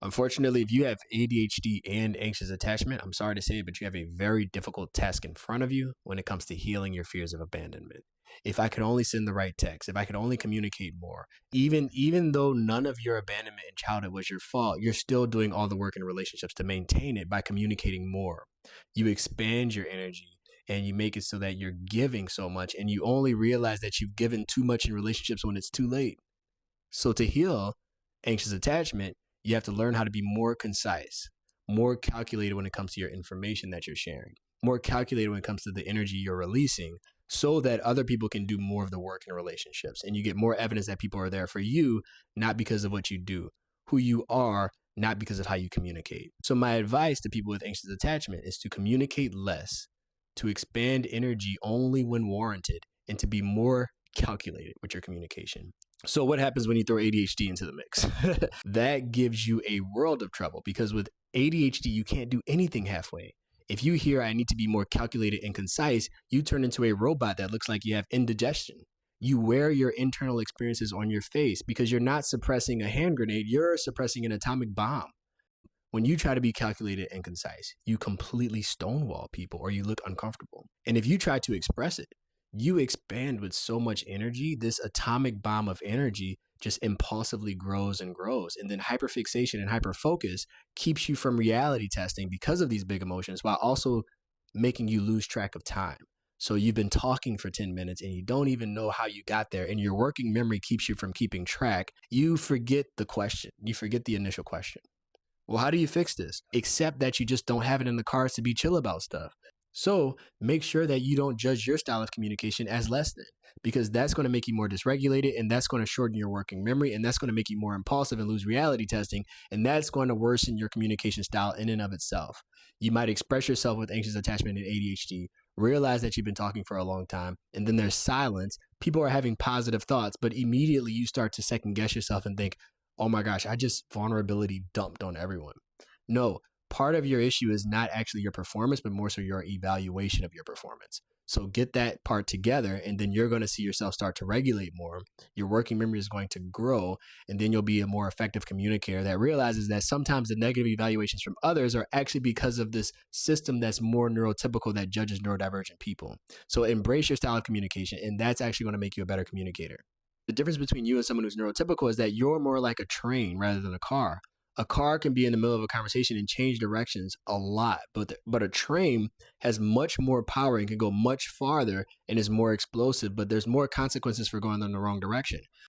Unfortunately, if you have ADHD and anxious attachment, I'm sorry to say it, but you have a very difficult task in front of you when it comes to healing your fears of abandonment. If I could only send the right text, if I could only communicate more, even though none of your abandonment in childhood was your fault, you're still doing all the work in relationships to maintain it by communicating more. You expand your energy and you make it so that you're giving so much, and you only realize that you've given too much in relationships when it's too late. So to heal anxious attachment, you have to learn how to be more concise, more calculated when it comes to your information that you're sharing, more calculated when it comes to the energy you're releasing, so that other people can do more of the work in relationships. And you get more evidence that people are there for you, not because of what you do, who you are, not because of how you communicate. So my advice to people with anxious attachment is to communicate less, to expand energy only when warranted, and to be more calculated with your communication. So what happens when you throw ADHD into the mix? That gives you a world of trouble, because with ADHD, you can't do anything halfway. If you hear I need to be more calculated and concise, you turn into a robot that looks like you have indigestion. You wear your internal experiences on your face because you're not suppressing a hand grenade, you're suppressing an atomic bomb. When you try to be calculated and concise, you completely stonewall people or you look uncomfortable. And if you try to express it, you expand with so much energy. This atomic bomb of energy just impulsively grows and grows. And then hyperfixation and hyperfocus keeps you from reality testing because of these big emotions, while also making you lose track of time. So you've been talking for 10 minutes and you don't even know how you got there, and your working memory keeps you from keeping track. You forget the question. You forget the initial question. Well, how do you fix this? Except that you just don't have it in the cards to be chill about stuff. So make sure that you don't judge your style of communication as less than, because that's going to make you more dysregulated, and that's going to shorten your working memory, and that's going to make you more impulsive and lose reality testing, and that's going to worsen your communication style in and of itself. You might express yourself with anxious attachment and ADHD, realize that you've been talking for a long time, and then there's silence. People are having positive thoughts, but immediately you start to second guess yourself and think, oh my gosh, I just vulnerability dumped on everyone. No, part of your issue is not actually your performance, but more so your evaluation of your performance. So get that part together, and then you're going to see yourself start to regulate more. Your working memory is going to grow, and then you'll be a more effective communicator that realizes that sometimes the negative evaluations from others are actually because of this system that's more neurotypical that judges neurodivergent people. So embrace your style of communication, and that's actually going to make you a better communicator. The difference between you and someone who's neurotypical is that you're more like a train rather than a car. A car can be in the middle of a conversation and change directions a lot, but a train has much more power and can go much farther and is more explosive, but there's more consequences for going in the wrong direction.